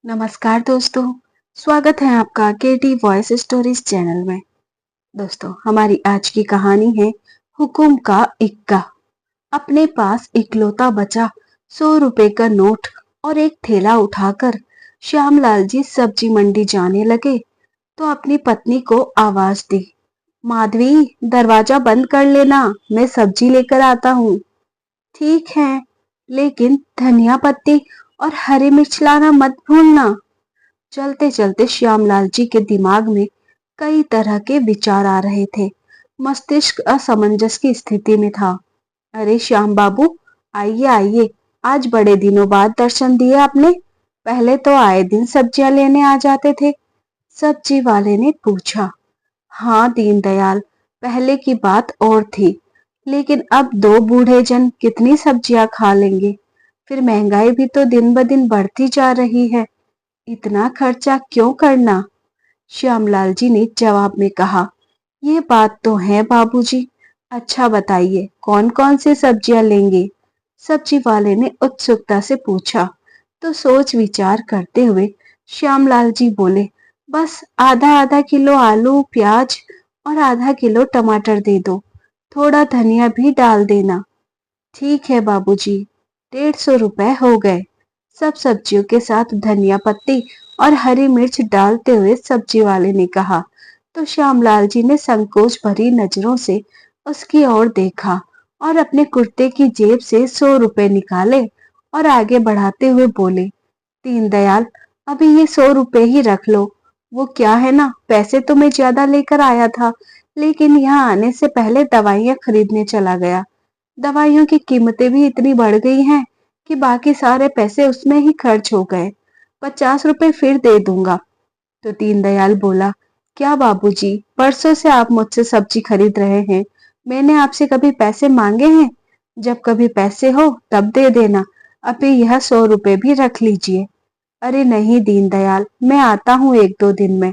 नमस्कार दोस्तों। स्वागत है आपका केटी वॉइस स्टोरीज चैनल में। दोस्तों, हमारी आज की कहानी है हुकुम का इक्का। अपने पास इकलौता बचा 100 रुपए का नोट और एक थैला उठाकर श्यामलाल जी सब्जी मंडी जाने लगे तो अपनी पत्नी को आवाज दी, माधवी, दरवाजा बंद कर लेना, मैं सब्जी लेकर आता हूँ। ठीक है, लेकिन धनिया पत्ती और हरी मिर्च लाना मत भूलना। चलते चलते श्यामलाल जी के दिमाग में कई तरह के विचार आ रहे थे। मस्तिष्क असमंजस की स्थिति में था। अरे श्याम बाबू, आइए आइए, आज बड़े दिनों बाद दर्शन दिए आपने। पहले तो आए दिन सब्जियां लेने आ जाते थे। सब्जी वाले ने पूछा। हाँ दीनदयाल, पहले की बात और थी, लेकिन अब दो बूढ़े जन कितनी सब्जियां खा लेंगे। फिर महंगाई भी तो दिन ब दिन बढ़ती जा रही है, इतना खर्चा क्यों करना। श्यामलाल जी ने जवाब में कहा, ये बात तो है बाबूजी। अच्छा बताइए, कौन कौन सी सब्जियां लेंगे? सब्जी वाले ने उत्सुकता से पूछा। तो सोच विचार करते हुए श्यामलाल जी बोले, बस आधा आधा किलो आलू प्याज और आधा किलो टमाटर दे दो, थोड़ा धनिया भी डाल देना। ठीक है बाबूजी, 150 रुपए हो गए। सब सब्जियों के साथ धनिया पत्ती और हरी मिर्च डालते हुए सब्जी वाले ने कहा। तो श्यामलाल जी ने संकोच भरी नजरों से उसकी ओर देखा और अपने कुर्ते की जेब से 100 रुपए निकाले और आगे बढ़ाते हुए बोले, दीनदयाल, अभी ये 100 रुपए ही रख लो। वो क्या है ना, पैसे तो मैं ज्यादा लेकर आया था, लेकिन यहाँ आने से पहले दवाइयाँ खरीदने चला गया। दवाइयों की कीमतें भी इतनी बढ़ गई हैं कि बाकी सारे पैसे उसमें ही खर्च हो गए। 50 रुपए फिर दे दूंगा। तो दीनदयाल बोला, क्या बाबूजी, परसों से आप मुझसे सब्जी खरीद रहे हैं, मैंने आपसे कभी पैसे मांगे हैं? जब कभी पैसे हो तब दे देना, अभी यह 100 रुपए भी रख लीजिए। अरे नहीं दीनदयाल, मैं आता हूँ एक दो दिन में,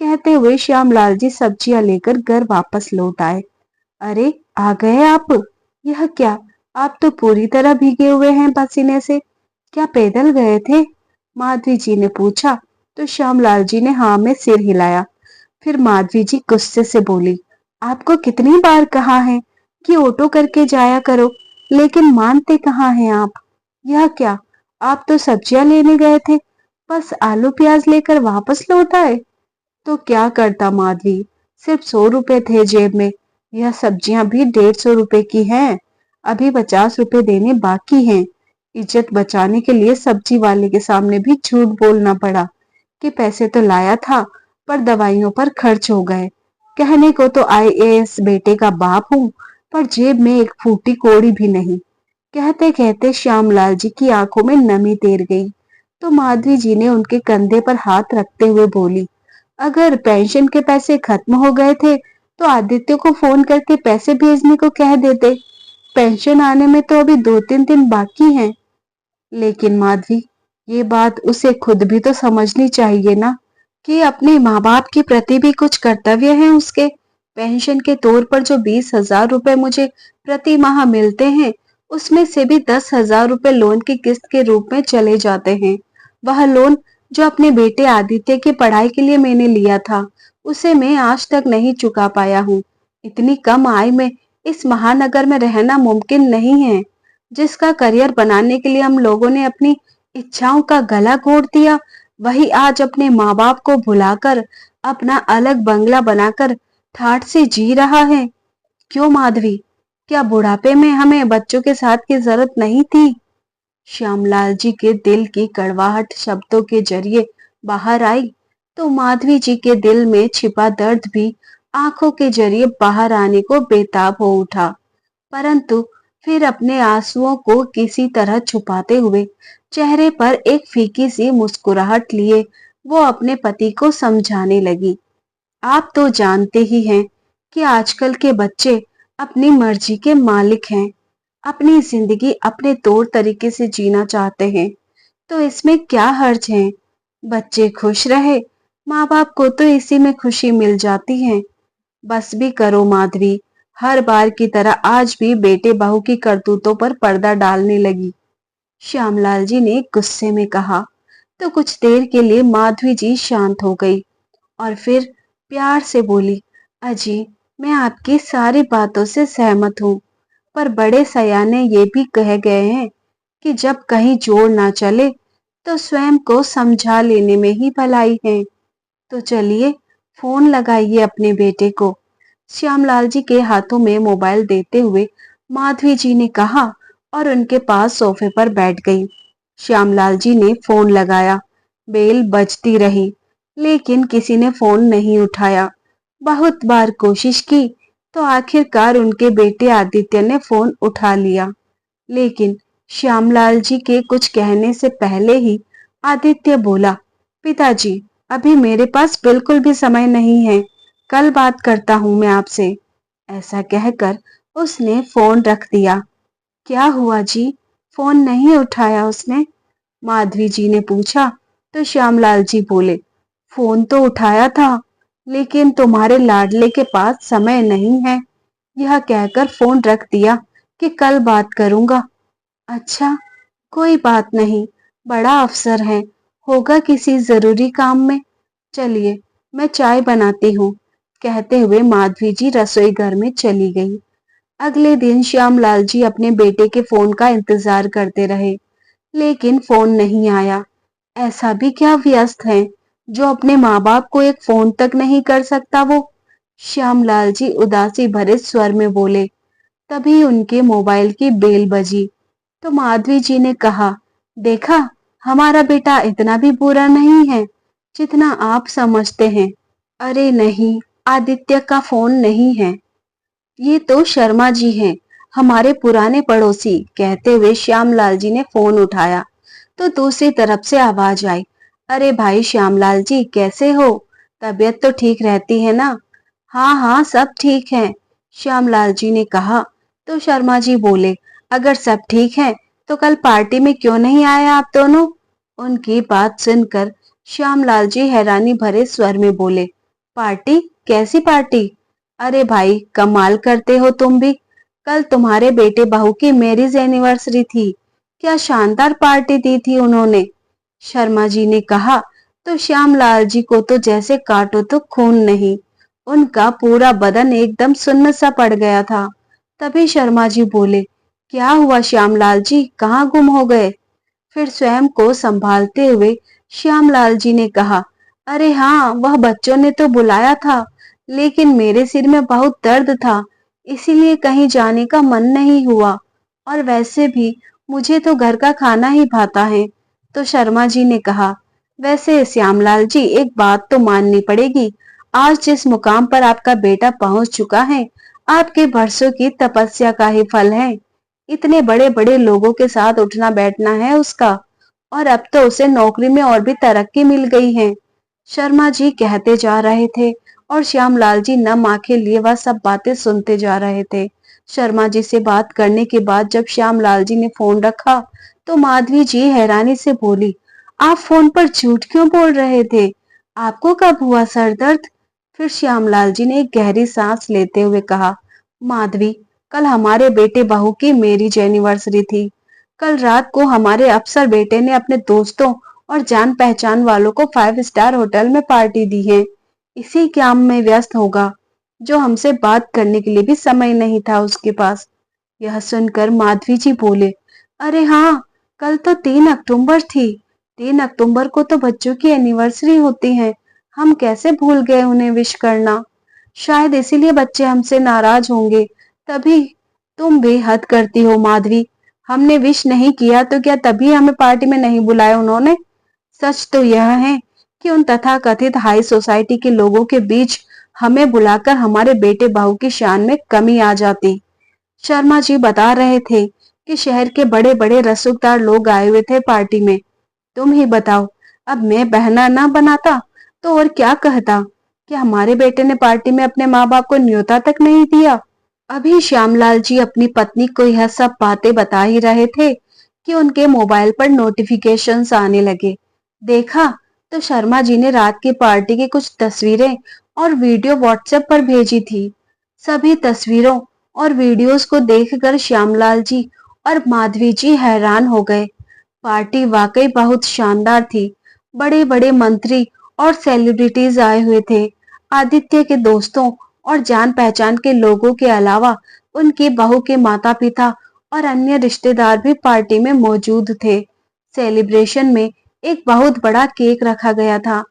कहते हुए श्यामलाल जी सब्जियां लेकर घर वापस लौट आए। अरे आ गए आप? यह क्या, आप तो पूरी तरह भीगे हुए हैं पसीने से। क्या पैदल गए थे? माधवी जी ने पूछा। तो श्यामलाल जी ने हाँ में सिर हिलाया। फिर माधवी जी गुस्से से बोली, आपको कितनी बार कहा है कि ऑटो करके जाया करो, लेकिन मानते कहाँ हैं आप। यह क्या, आप तो सब्जियां लेने गए थे, बस आलू प्याज लेकर वापस लौट आए। तो क्या करता माधवी, सिर्फ 100 रुपए थे जेब में। यह सब्जियां भी 150 रुपए की हैं, अभी 50 रुपए देने बाकी हैं। इज्जत बचाने के लिए सब्जी वाले के सामने भी झूठ बोलना पड़ा कि पैसे तो लाया था, पर दवाइयों पर खर्च हो गए। कहने को तो आईएएस बेटे का बाप हूँ, पर जेब में एक फूटी कौड़ी भी नहीं। कहते कहते श्यामलाल जी की आंखों में नमी तैर गई। तो माधवी जी ने उनके कंधे पर हाथ रखते हुए बोली, अगर पेंशन के पैसे खत्म हो गए थे तो आदित्य को फोन करके पैसे भेजने को कह देते। पेंशन आने में तो अभी 2-3 दिन बाकी हैं। लेकिन माधवी, ये बात उसे खुद भी तो समझनी चाहिए ना, कि अपने माँ बाप के प्रति भी कुछ कर्तव्य है उसके। पेंशन के तौर पर जो 20,000 रुपए मुझे प्रति माह मिलते हैं, उसमें से भी 10,000 रुपए लोन की किस्त के रूप में चले जाते हैं। वह लोन जो अपने बेटे आदित्य की पढ़ाई के लिए मैंने लिया था, उसे मैं आज तक नहीं चुका पाया हूँ। इतनी कम आय में इस महानगर में रहना मुमकिन नहीं है। जिसका करियर बनाने के लिए हम लोगों ने अपनी इच्छाओं का गला घोट दिया, वही आज अपने माँ बाप को भुलाकर अपना अलग बंगला बनाकर ठाठ से जी रहा है। क्यों माधवी, क्या बुढ़ापे में हमें बच्चों के साथ की जरूरत नहीं थी? श्यामलाल जी के दिल की कड़वाहट शब्दों के जरिए बाहर आई, तो माधवी जी के दिल में छिपा दर्द भी आंखों के जरिए बाहर आने को बेताब हो उठा। परंतु फिर अपने आंसुओं को किसी तरह छुपाते हुए चेहरे पर एक फीकी सी मुस्कुराहट लिए वो अपने पति को समझाने लगी। आप तो जानते ही हैं कि आजकल के बच्चे अपनी मर्जी के मालिक हैं, अपनी जिंदगी अपने तौर तरीके से जीना चाहते हैं, तो इसमें क्या हर्ज है। बच्चे खुश रहे, माँ बाप को तो इसी में खुशी मिल जाती है। बस भी करो माधवी, हर बार की तरह आज भी बेटे बहू की करतूतों पर पर्दा डालने लगी, श्यामलाल जी ने गुस्से में कहा। तो कुछ देर के लिए माधवी जी शांत हो गई और फिर प्यार से बोली, अजी, मैं आपकी सारी बातों से सहमत हूँ, पर बड़े सयाने ये भी कह गए हैं कि जब कहीं जोड़ ना चले तो स्वयं को समझा लेने में ही भलाई है। तो चलिए, फोन लगाइए अपने बेटे को। श्यामलाल जी के हाथों में मोबाइल देते हुए माधवी जी ने कहा और उनके पास सोफे पर बैठ गई। श्यामलाल जी ने फोन लगाया। बेल बजती रही, लेकिन किसी ने फोन नहीं उठाया। बहुत बार कोशिश की तो आखिरकार उनके बेटे आदित्य ने फोन उठा लिया, लेकिन श्यामलाल जी के कुछ कहने से पहले ही आदित्य बोला, पिताजी, अभी मेरे पास बिल्कुल भी समय नहीं है, कल बात करता हूँ मैं आपसे। ऐसा कहकर उसने फोन रख दिया। क्या हुआ जी? फोन नहीं उठाया उसने? माधवी जी ने पूछा। तो श्यामलाल जी बोले, फोन तो उठाया था, लेकिन तुम्हारे लाडले के पास समय नहीं है, यह कहकर फोन रख दिया कि कल बात करूंगा। अच्छा, कोई बात नहीं, बड़ा अफसर है, होगा किसी जरूरी काम में। चलिए, मैं चाय बनाती हूँ, कहते हुए माधवी जी रसोई घर में चली गई। अगले दिन श्यामलाल जी अपने बेटे के फोन का इंतजार करते रहे, लेकिन फोन नहीं आया। ऐसा भी क्या व्यस्त है जो अपने माँ बाप को एक फोन तक नहीं कर सकता वो? श्यामलाल जी उदासी भरे स्वर में बोले। तभी उनके मोबाइल की बेल बजी। तो माधवी जी ने कहा, देखा, हमारा बेटा इतना भी बुरा नहीं है जितना आप समझते हैं। अरे नहीं, आदित्य का फोन नहीं है, ये तो शर्मा जी हैं, हमारे पुराने पड़ोसी, कहते हुए श्यामलाल जी ने फोन उठाया। तो दूसरी तरफ से आवाज आई, अरे भाई श्यामलाल जी, कैसे हो? तबीयत तो ठीक रहती है ना? हाँ हाँ, सब ठीक है, श्यामलाल जी ने कहा। तो शर्मा जी बोले, अगर सब ठीक है तो कल पार्टी में क्यों नहीं आए आप दोनों? उनकी बात सुनकर श्यामलाल जी हैरानी भरे स्वर में बोले, पार्टी? कैसी पार्टी? अरे भाई, कमाल करते हो तुम भी, कल तुम्हारे बेटे बहू की मैरिज एनिवर्सरी थी, क्या शानदार पार्टी दी थी उन्होंने, शर्मा जी ने कहा। तो श्यामलाल जी को तो जैसे काटो तो खून नहीं, उनका पूरा बदन एकदम सुन्न सा पड़ गया था। तभी शर्मा जी बोले, क्या हुआ श्यामलाल जी, कहाँ गुम हो गए? फिर स्वयं को संभालते हुए श्यामलाल जी ने कहा, अरे हाँ, वह बच्चों ने तो बुलाया था, लेकिन मेरे सिर में बहुत दर्द था, इसीलिए कहीं जाने का मन नहीं हुआ, और वैसे भी मुझे तो घर का खाना ही भाता है। तो शर्मा जी ने कहा, वैसे श्यामलाल जी, एक बात तो माननी पड़ेगी, आज जिस मुकाम पर आपका बेटा पहुंच चुका है, आपके बरसों की तपस्या का ही फल है। इतने बड़े बड़े लोगों के साथ उठना बैठना है उसका, और अब तो उसे नौकरी में और भी तरक्की मिल गई है। शर्मा जी कहते जा रहे थे और श्यामलाल जी नम आंखें लिए वह सब बातें सुनते जा रहे थे। शर्मा जी से बात करने के बाद जब श्यामलाल जी ने फोन रखा तो माधवी जी हैरानी से बोली, आप फोन पर झूठ क्यों बोल रहे थे? आपको कब हुआ सर दर्द? फिर श्यामलाल जी ने एक गहरी सांस लेते हुए कहा, माधवी, कल हमारे बेटे बहू की मैरिज एनिवर्सरी थी। कल रात को हमारे अफसर बेटे ने अपने दोस्तों और जान पहचान वालों को 5 स्टार होटल में पार्टी दी है। इसी काम में व्यस्त होगा, जो हमसे बात करने के लिए भी समय नहीं था उसके पास। यह सुनकर माधवी जी बोले, अरे हाँ, कल तो 3 अक्टूबर थी, 3 अक्टूबर को तो बच्चों की एनिवर्सरी होती है, हम कैसे भूल गए उन्हें विश करना। शायद इसीलिए बच्चे हमसे नाराज होंगे, तभी। तुम बेहद करती हो माधवी, हमने विश नहीं किया तो क्या तभी हमें पार्टी में नहीं बुलाया उन्होंने? सच तो यह है कि उन तथाकथित हाई सोसाइटी के लोगों के बीच हमें बुलाकर हमारे बेटे बहू की शान में कमी आ जाती। शर्मा जी बता रहे थे कि शहर के बड़े बड़े रसूखदार लोग आए हुए थे पार्टी में। तुम ही बताओ, अब मैं बहना ना बनाता तो और क्या कहता कि हमारे बेटे ने पार्टी में अपने माँ बाप को न्योता तक नहीं दिया। अभी श्यामलाल जी अपनी पत्नी को यह सब बातें बता ही रहे थे कि उनके मोबाइल पर नोटिफिकेशंस आने लगे। देखा तो शर्मा जी ने रात की पार्टी की कुछ तस्वीरें और वीडियो व्हाट्सएप पर भेजी थी। सभी तस्वीरों और वीडियोस को देखकर श्यामलाल जी और माधवी जी हैरान हो गए। पार्टी वाकई बहुत शानदार थी, बड़े बड़े मंत्री और सेलिब्रिटीज आए हुए थे। आदित्य के दोस्तों और जान पहचान के लोगों के अलावा उनकी बहू के माता पिता और अन्य रिश्तेदार भी पार्टी में मौजूद थे। सेलिब्रेशन में एक बहुत बड़ा केक रखा गया था।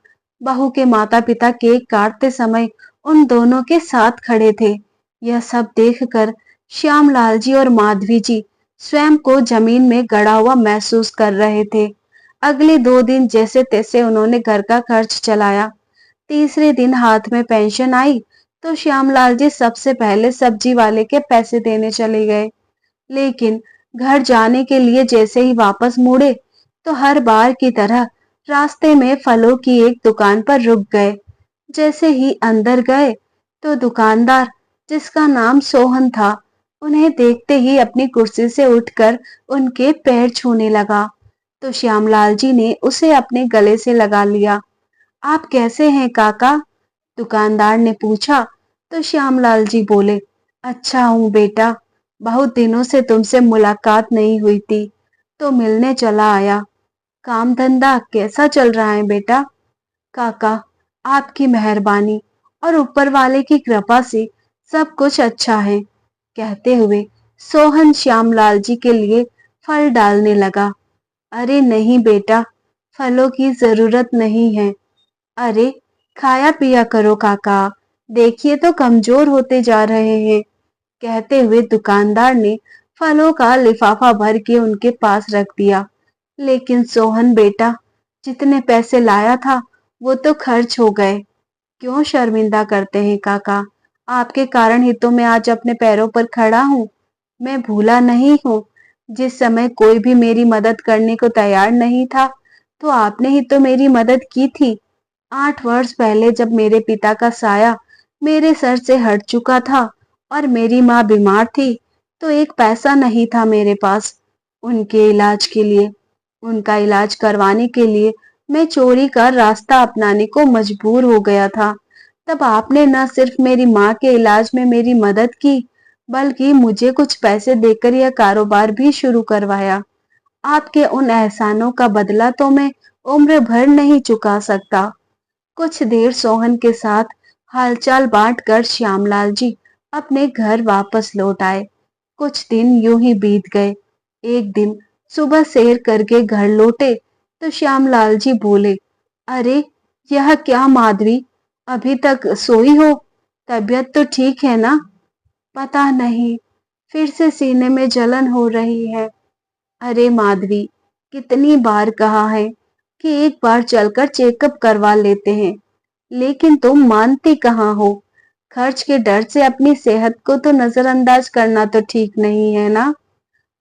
बहू के माता पिता केक काटते समय उन दोनों के साथ खड़े थे। यह सब देखकर श्यामलाल जी और माधवी जी स्वयं को जमीन में गड़ा हुआ महसूस कर रहे थे। अगले 2 दिन जैसे तैसे उन्होंने घर का खर्च चलाया। तीसरे दिन हाथ में पेंशन आई तो श्यामलाल जी सबसे पहले सब्जी वाले के पैसे देने चले गए। लेकिन घर जाने के लिए जैसे ही वापस मुड़े तो हर बार की तरह रास्ते में फलों की एक दुकान पर रुक गए। जैसे ही अंदर गए तो दुकानदार, जिसका नाम सोहन था, उन्हें देखते ही अपनी कुर्सी से उठकर उनके पैर छूने लगा। तो श्यामलाल जी ने उसे अपने गले से लगा लिया। आप कैसे हैं काका? दुकानदार ने पूछा। तो श्यामलाल जी बोले, अच्छा हूँ बेटा, बहुत दिनों से तुमसे मुलाकात नहीं हुई थी तो मिलने चला आया। काम धंधा कैसा चल रहा है बेटा? काका, आपकी मेहरबानी और ऊपर वाले की कृपा से सब कुछ अच्छा है, कहते हुए सोहन श्यामलाल जी के लिए फल डालने लगा। अरे नहीं बेटा, फलों की जरूरत नहीं है। अरे खाया पिया करो काका, देखिए तो कमजोर होते जा रहे हैं, कहते हुए दुकानदार ने फलों का लिफाफा भर के उनके पास रख दिया। लेकिन सोहन बेटा, जितने पैसे लाया था वो तो खर्च हो गए। क्यों शर्मिंदा करते हैं काका? आपके कारण ही तो मैं आज अपने पैरों पर खड़ा हूँ। मैं भूला नहीं हूँ। जिस समय कोई भी मेरी मदद करने को तैयार नहीं था तो आपने ही तो मेरी मदद की थी। 8 वर्ष पहले जब मेरे पिता का साया मेरे सर से हट चुका था और मेरी माँ बीमार थी तो एक पैसा नहीं था मेरे पास उनके इलाज के लिए। उनका इलाज करवाने के लिए मैं चोरी का रास्ता अपनाने को मजबूर हो गया था। तब आपने न सिर्फ मेरी माँ के इलाज में मेरी मदद की बल्कि मुझे कुछ पैसे देकर यह कारोबार भी शुरू करवाया। आपके उन एहसानों का बदला तो मैं उम्र भर नहीं चुका सकता। कुछ देर सोहन के साथ हालचाल बांटकर श्यामलाल जी अपने घर वापस लौट आए। कुछ दिन यूं ही बीत गए। एक दिन सुबह सैर करके घर लौटे तो श्यामलाल जी बोले, अरे यह क्या माधवी, अभी तक सोई हो? तबीयत तो ठीक है ना? पता नहीं, फिर से सीने में जलन हो रही है। अरे माधवी, कितनी बार कहा है कि एक बार चलकर चेकअप करवा लेते हैं, लेकिन तुम मानती कहाँ हो। खर्च के डर से अपनी सेहत को तो नजरअंदाज करना तो ठीक नहीं है ना।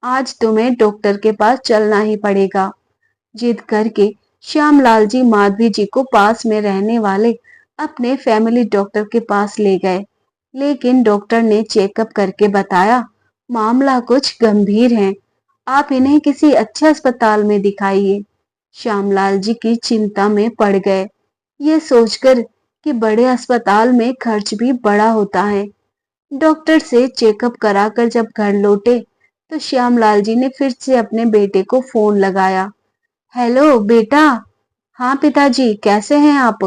आज तुम्हें डॉक्टर के पास चलना ही पड़ेगा। जिद करके श्यामलाल जी माधवी जी को पास में रहने वाले अपने फैमिली डॉक्टर के पास ले गए। लेकिन डॉक्टर ने चेकअप करके बताया, मामला कुछ गंभीर है, आप इन्हें किसी अच्छे अस्पताल में दिखाइए। श्यामलाल जी की चिंता में पड़ गए, ये सोचकर कि बड़े अस्पताल में खर्च भी बड़ा होता है। डॉक्टर से चेकअप कराकर जब घर लौटे तो श्यामलाल जी ने फिर से अपने बेटे को फोन लगाया। हेलो बेटा। हाँ पिताजी, कैसे हैं आप?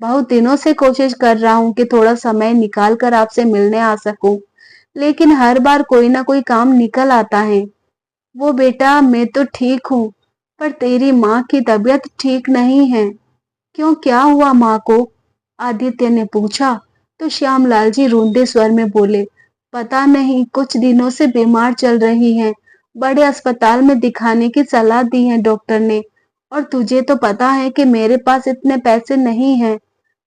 बहुत दिनों से कोशिश कर रहा हूँ कि थोड़ा समय निकाल कर आपसे मिलने आ सकूं, लेकिन हर बार कोई ना कोई काम निकल आता है। वो बेटा, मैं तो ठीक हूँ, पर तेरी माँ की तबीयत ठीक नहीं है। क्यों, क्या हुआ माँ को? आदित्य ने पूछा। तो श्यामलाल जी रोंदे स्वर में बोले, पता नहीं, कुछ दिनों से बीमार चल रही हैं। बड़े अस्पताल में दिखाने की सलाह दी है डॉक्टर ने, और तुझे तो पता है कि मेरे पास इतने पैसे नहीं हैं।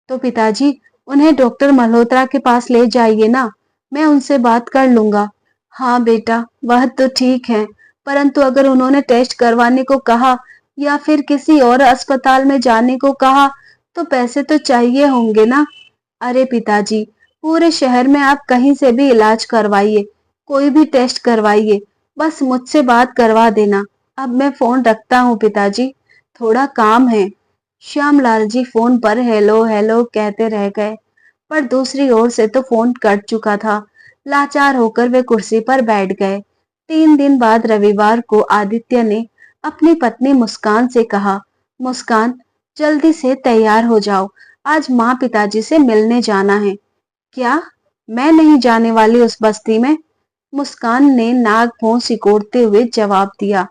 तो पिताजी, उन्हें डॉक्टर मल्होत्रा के पास ले जाइए ना, मैं उनसे बात कर लूंगा। हाँ बेटा, वह तो ठीक है, परंतु अगर उन्होंने टेस्ट करवाने को कहा या फिर किसी और अस्पताल में जाने को कहा तो पैसे तो चाहिए होंगे ना। अरे पिताजी, पूरे शहर में आप कहीं से भी इलाज करवाइए, कोई भी टेस्ट करवाइए, बस मुझसे बात करवा देना। अब मैं फोन रखता हूँ पिताजी, थोड़ा काम है। श्यामलाल जी फोन पर हेलो हेलो कहते रह गए, पर दूसरी ओर से तो फोन कट चुका था। लाचार होकर वे कुर्सी पर बैठ गए। 3 दिन बाद रविवार को आदित्य ने अपनी पत्नी मुस्कान से कहा, मुस्कान, जल्दी से तैयार हो जाओ, आज माँ पिताजी से मिलने जाना है। क्या? मैं नहीं जाने वाली उस बस्ती में। मुस्कान ने नाक भौं सिकोड़ते हुए जवाब दिया।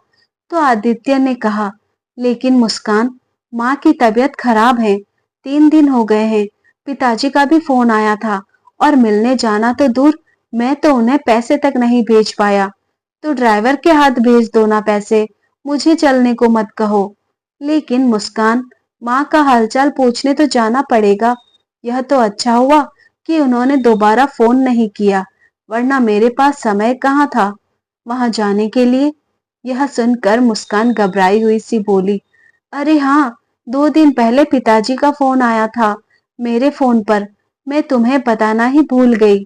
तो आदित्य ने कहा, लेकिन मुस्कान, माँ की तबीयत खराब है, 3 दिन हो गए हैं, पिताजी का भी फोन आया था, और मिलने जाना तो दूर, मैं तो उन्हें पैसे तक नहीं भेज पाया। तो ड्राइवर के हाथ भेज दो ना पैसे, मुझे चलने को मत कहो। लेकिन मुस्कान, माँ का हालचाल पूछने तो जाना पड़ेगा। यह तो अच्छा हुआ कि उन्होंने दोबारा फोन नहीं किया, वरना मेरे पास समय कहाँ था वहां जाने के लिए। यह सुनकर मुस्कान घबराई हुई सी बोली, अरे हाँ, 2 दिन पहले पिताजी का फोन आया था मेरे फोन पर, मैं तुम्हें बताना ही भूल गई।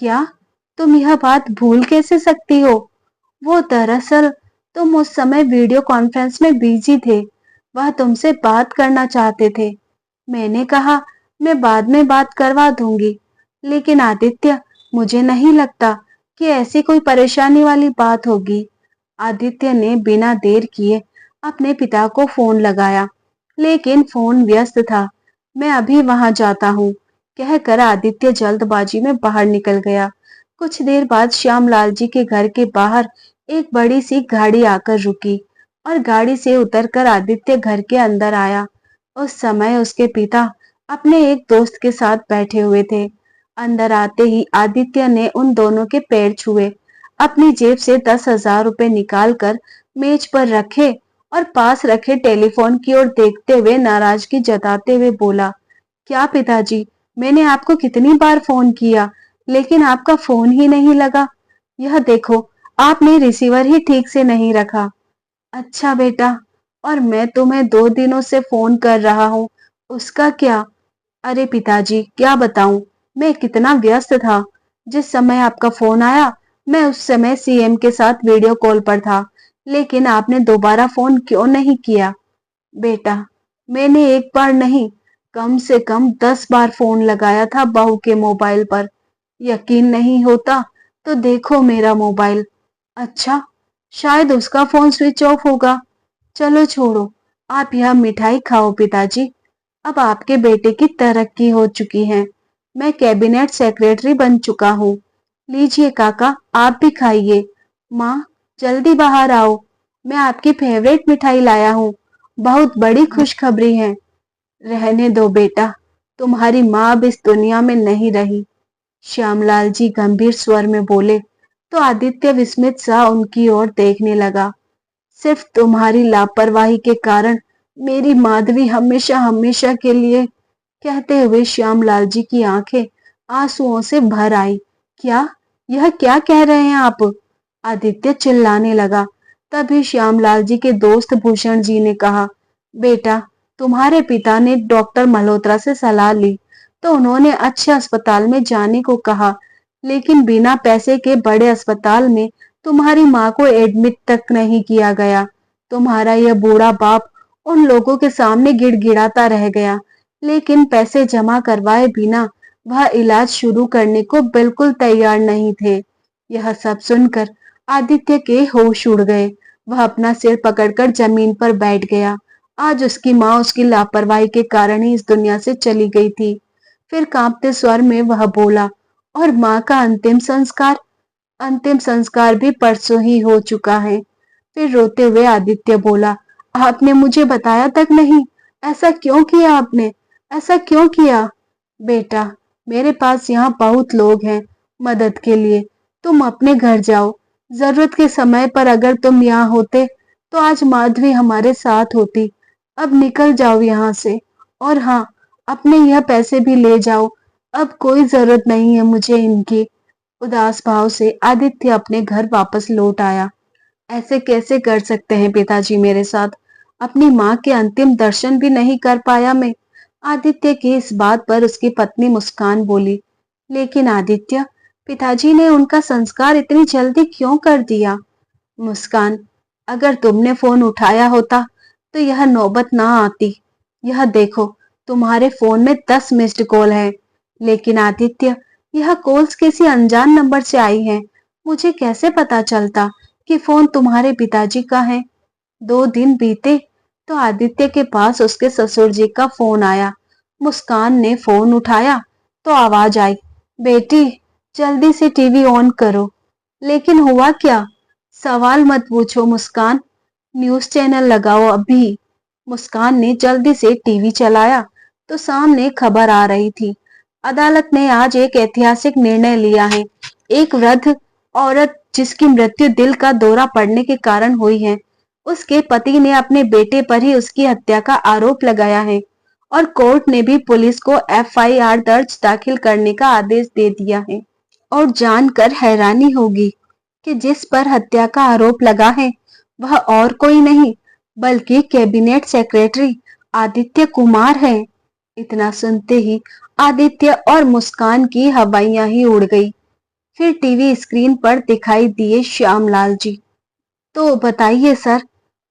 क्या? तुम यह बात भूल कैसे सकती हो? वो दरअसल तुम उस समय वीडियो कॉन्फ्रेंस में बिजी थे, वह तुमसे बात करना चाहते थे। मैंने कहा मैं बाद में बात करवा दूंगी, लेकिन आदित्य, मुझे नहीं लगता कि ऐसी कोई परेशानी वाली बात होगी। आदित्य ने बिना देर किए अपने पिता को फोन लगाया, लेकिन फोन व्यस्त था। मैं अभी वहां जाता हूँ, कहकर आदित्य जल्दबाजी में बाहर निकल गया। कुछ देर बाद श्यामलाल जी के घर के बाहर एक बड़ी सी गाड़ी आकर रुकी, और गाड़ी से उतरकर आदित्य घर के अंदर आया। उस समय उसके पिता अपने एक दोस्त के साथ बैठे हुए थे। अंदर आते ही आदित्य ने उन दोनों के पैर छुए, अपनी जेब से 10,000 रुपए निकालकर मेज पर रखे, और पास रखे टेलीफोन की ओर देखते हुए नाराजगी जताते हुए बोला, क्या पिताजी, मैंने आपको कितनी बार फोन किया, लेकिन आपका फोन ही नहीं लगा। यह देखो, आपने रिसीवर ही ठीक से नहीं रखा। अच्छा बेटा, और मैं तुम्हें 2 दिनों से फोन कर रहा हूँ, उसका क्या? अरे पिताजी, क्या बताऊं, मैं कितना व्यस्त था। जिस समय आपका फोन आया, मैं उस समय सीएम के साथ वीडियो कॉल पर था, लेकिन आपने दोबारा फोन क्यों नहीं किया? बेटा, मैंने एक बार नहीं, कम से कम 10 बार फोन लगाया था बहू के मोबाइल पर। यकीन नहीं होता तो देखो मेरा मोबाइल। अच्छा, शायद उसका फोन स्विच ऑफ होगा। चलो छोड़ो, आप यह मिठाई खाओ पिताजी। अब आपके बेटे की तरक्की हो चुकी है, मैं कैबिनेट सेक्रेटरी बन चुका हूँ। लीजिए काका, आप भी खाइए। माँ, जल्दी बाहर आओ, मैं आपकी फेवरेट मिठाई लाया हूँ, बहुत बड़ी खुशखबरी है। रहने दो बेटा, तुम्हारी माँ अब इस दुनिया में नहीं रही, श्यामलाल जी गंभीर स्वर में बोले। तो आदित्य विस्मित सा उनकी ओर देखने लगा। सिर्फ तुम्हारी लापरवाही के कारण मेरी माधवी हमेशा हमेशा के लिए, कहते हुए श्यामलाल जी की आंखें आंसुओं से भर आई। क्या? यह क्या कह रहे हैं आप? आदित्य चिल्लाने लगा। तभी श्यामलाल जी के दोस्त भूषण जी ने कहा, बेटा, तुम्हारे पिता ने डॉक्टर मल्होत्रा से सलाह ली, तो उन्होंने अच्छे अस्पताल में जाने को कहा, लेकिन बिना पैसे के बड़े अस्पताल में तुम्हारी माँ को एडमिट तक नहीं किया गया। तुम्हारा यह बूढ़ा बाप उन लोगों के सामने गिड़गिड़ाता रह गया, लेकिन पैसे जमा करवाए बिना वह इलाज शुरू करने को बिल्कुल तैयार नहीं थे। यह सब सुनकर आदित्य के होश उड़ गए। वह अपना सिर पकड़कर जमीन पर बैठ गया। आज उसकी माँ उसकी लापरवाही के कारण ही इस दुनिया से चली गई थी। फिर कांपते स्वर में वह बोला, और माँ का अंतिम संस्कार? अंतिम संस्कार भी परसों ही हो चुका है। फिर रोते हुए आदित्य बोला, आपने मुझे बताया तक नहीं, ऐसा क्यों किया आपने? ऐसा क्यों किया? बेटा, मेरे पास यहाँ बहुत लोग हैं मदद के लिए, तुम अपने घर जाओ। जरूरत के समय पर अगर तुम यहाँ होते तो आज माधवी हमारे साथ होती। अब निकल जाओ यहाँ से, और हाँ, अपने यह पैसे भी ले जाओ, अब कोई जरूरत नहीं है मुझे इनकी। उदास भाव से आदित्य अपने घर वापस लौट आया। ऐसे कैसे कर सकते हैं पिताजी मेरे साथ? अपनी माँ के अंतिम दर्शन भी नहीं कर पाया मैं। आदित्य की इस बात पर उसकी पत्नी मुस्कान बोली, लेकिन आदित्य, पिताजी ने उनका संस्कार इतनी जल्दी क्यों कर दिया? मुस्कान, अगर तुमने फोन उठाया होता तो यह नौबत ना आती। यह देखो, तुम्हारे फोन में 10 मिस्ड कॉल है। लेकिन आदित्य, यह कॉल्स किसी अनजान नंबर से आई हैं। मुझे कैसे पता चलता कि फोन तुम्हारे पिताजी का है? 2 दिन बीते, तो आदित्य के पास उसके ससुर जी का फोन आया। मुस्कान ने फोन उठाया तो आवाज आई, बेटी जल्दी से टीवी ऑन करो। लेकिन हुआ क्या? सवाल मत पूछो मुस्कान, न्यूज़ चैनल लगाओ अभी। मुस्कान ने जल्दी से टीवी चलाया तो सामने खबर आ रही थी, अदालत ने आज एक ऐतिहासिक निर्णय लिया है। एक वृद्ध औरत जिसकी मृत्यु दिल का दौरा पड़ने के कारण हुई है, उसके पति ने अपने बेटे पर ही उसकी हत्या का आरोप लगाया है और कोर्ट ने भी पुलिस को एफआईआर दर्ज दाखिल करने का आदेश दे दिया है। और जानकर हैरानी होगी कि जिस पर हत्या का आरोप लगा है वह और कोई नहीं बल्कि कैबिनेट सेक्रेटरी आदित्य कुमार है। इतना सुनते ही आदित्य और मुस्कान की हवाइयां ही उड़ गई। फिर टीवी स्क्रीन पर दिखाई दिए श्यामलाल जी। तो बताइए सर,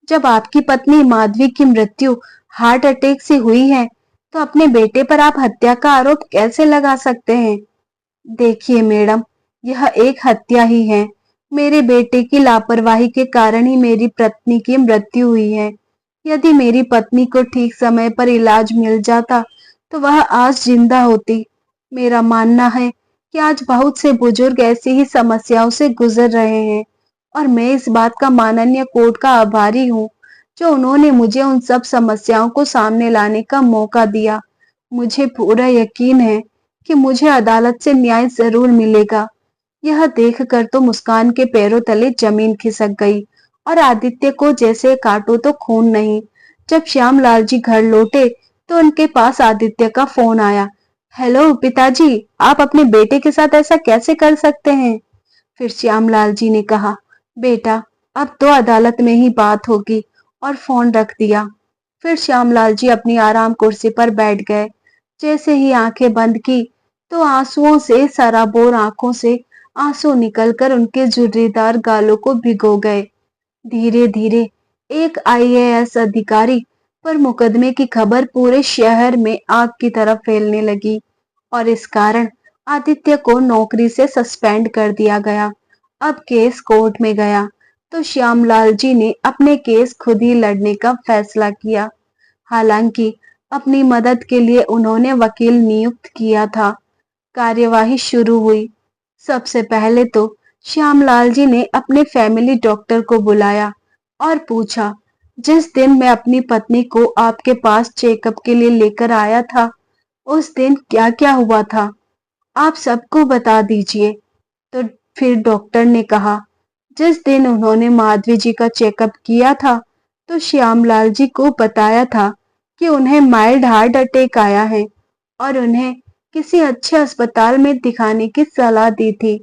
जब आपकी पत्नी माधवी की मृत्यु हार्ट अटैक से हुई है तो अपने बेटे पर आप हत्या का आरोप कैसे लगा सकते हैं? देखिए मैडम, यह एक हत्या ही है। मेरे बेटे की लापरवाही के कारण ही मेरी पत्नी की मृत्यु हुई है। यदि मेरी पत्नी को ठीक समय पर इलाज मिल जाता तो वह आज जिंदा होती। मेरा मानना है कि आज बहुत से बुजुर्ग ऐसी ही समस्याओं से गुजर रहे हैं और मैं इस बात का माननीय कोर्ट का आभारी हूँ जो उन्होंने मुझे उन सब समस्याओं को सामने लाने का मौका दिया। मुझे पूरा यकीन है कि मुझे अदालत से न्याय जरूर मिलेगा। यह देखकर तो मुस्कान के पैरों तले जमीन खिसक गई और आदित्य को जैसे काटो तो खून नहीं। जब श्यामलाल जी घर लौटे तो उनके पास आदित्य का फोन आया। हेलो पिताजी, आप अपने बेटे के साथ ऐसा कैसे कर सकते हैं? फिर श्यामलाल जी ने कहा, बेटा अब तो अदालत में ही बात होगी, और फोन रख दिया। फिर श्यामलाल जी अपनी आराम कुर्सी पर बैठ गए। जैसे ही आंखें बंद की तो आंसुओं से सराबोर आंखों से आंसू निकलकर उनके झुर्रीदार गालों को भिगो गए। धीरे धीरे एक आईएएस अधिकारी पर मुकदमे की खबर पूरे शहर में आग की तरह फैलने लगी और इस कारण आदित्य को नौकरी से सस्पेंड कर दिया गया। अब केस कोर्ट में गया तो श्यामलाल जी ने अपने केस खुद ही लड़ने का फैसला किया। हालांकि अपनी मदद के लिए उन्होंने वकील नियुक्त किया था। कार्यवाही शुरू हुई। सबसे पहले तो श्यामलाल जी ने अपने फैमिली डॉक्टर को बुलाया और पूछा, जिस दिन मैं अपनी पत्नी को आपके पास चेकअप के लिए लेकर आया था उस दिन क्या क्या हुआ था, आप सबको बता दीजिए। तो फिर डॉक्टर ने कहा, जिस दिन उन्होंने माधवी जी का चेकअप किया था तो श्यामलाल जी को बताया था कि उन्हें माइल्ड हार्ट अटैक आया है और उन्हें किसी अच्छे अस्पताल में दिखाने की सलाह दी थी।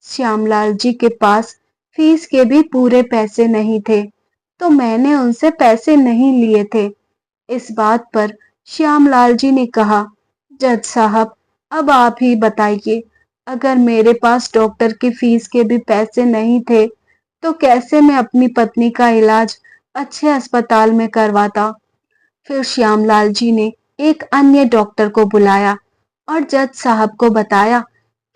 श्यामलाल जी के पास फीस के भी पूरे पैसे नहीं थे तो मैंने उनसे पैसे नहीं लिए थे। इस बात पर श्यामलाल जी ने कहा, जज साहब अब आप ही बताइए, अगर मेरे पास डॉक्टर की फीस के भी पैसे नहीं थे तो कैसे मैं अपनी पत्नी का इलाज अच्छे अस्पताल में करवाता। फिर श्यामलाल जी ने एक अन्य डॉक्टर को बुलाया और जज साहब को बताया